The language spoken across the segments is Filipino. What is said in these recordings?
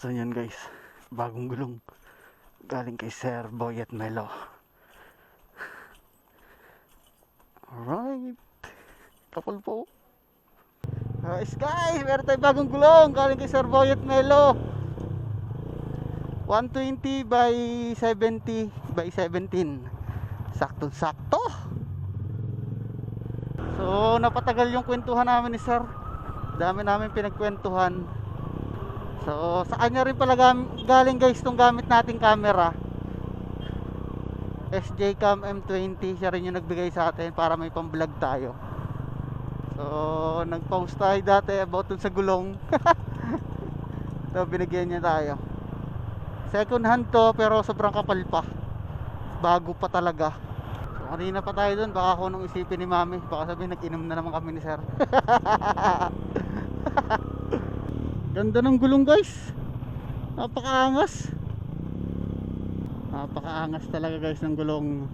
So yan guys, bagong gulong galing kay Sir Boy at Melo. Alright, kapal po. Guys, meron tayong bagong gulong galing kay Sir Boy at Melo. 120 by 70 by 17. Saktong-sakto. So napatagal yung kwentuhan namin ni Sir. Dami namin pinagkwentuhan. So sa kanya rin pala galing guys tong gamit nating camera, SJ Cam M20. Siya rin yung nagbigay sa atin para may pang vlog tayo. So nag-post tayo dati about dun sa gulong. So binigyan niya tayo. Second hand to pero sobrang kapal pa. Bago pa talaga. So kanina pa tayo dun, baka ako nung isipin ni Mami, baka sabihin nag-inom na naman kami ni Sir. Ganda ng gulong guys. Napakaangas. Napakaangas talaga guys ng gulong.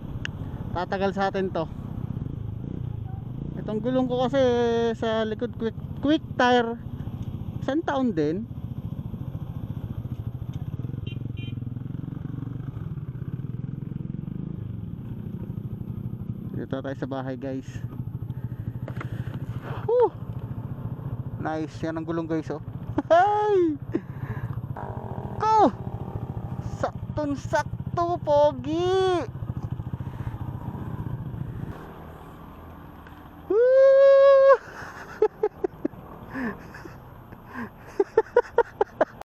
Tatagal sa atin to. Itong gulong ko kasi sa likod quick tire, isang taon din. Dito tayo sa bahay guys. Woo! Nice yan ang gulong guys oh. Hey! Ko! Saktong sakto pogi!